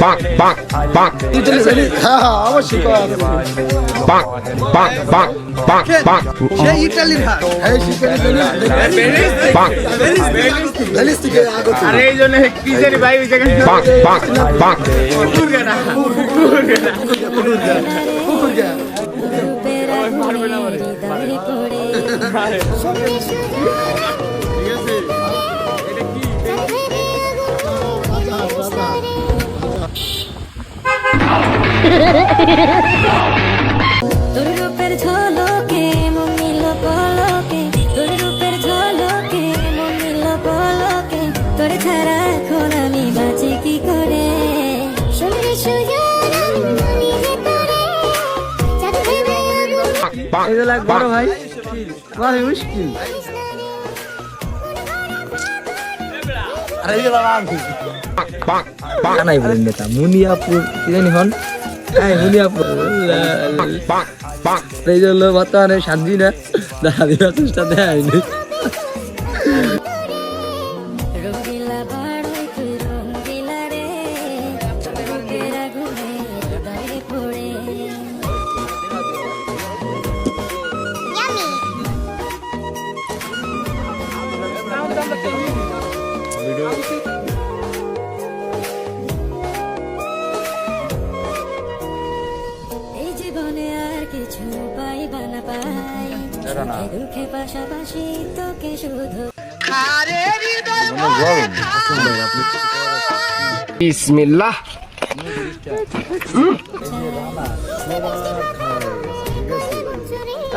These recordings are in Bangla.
Bonk, bonk, bonk. অবশ্যই Bonk, bonk, bonk, bonk, bonk. সেই ইতালির হাট এই Bonk, ভেনিস থেকে আগত আরে এই জন্য কি জানি ভাই ওই জায়গায় bonk, bonk, bonk. কুকুর গা তোর রূপের ঝলকে মন নিল পলকে, তোর রূপের ঝলকে মন নিল পলকে, তোর ছাড়া এখন আমি বাঁচি কি করে? Bonk, এই লাগ বড় bonk. ভাই ভাই মুশকিল Bonk, bonk, কানাই বলেন নেতা মুনিয়াপুর কি জানি হন এই মুনিয়াপুর bonk, bonk. এই জন্য বর্তমানে শান্তি না দাঁড়িয়ে চেষ্টা দেয়নি রঙ্গিলা বাড়াই তুই রঙ্গিলা রে, রূপের আগুনে হৃদয়ে পড়ে। এই জীবনে আর কিছু পাইবা না পাই, সুখে দুঃখে পাশাপাশি তোকে শুধু Bismillah.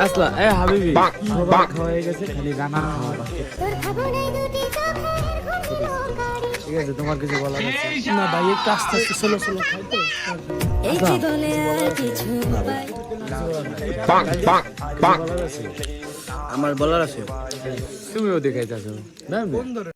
আসলা এ হাবিবি Bonk, bonk. হয়ে গেছে খালি গানা খাওয়া বাকি। তোর খাবনে দুটি চোখের ঠিক আছে তোমার কিছু বলার আছে না ভাই একটু আস্তে আস্তে স্লো স্লো খাই তো এই জীবনে আর কিছু পাই Bonk, bonk, bonk. আমার বলার আছে তুমিও দেখাইতেছো না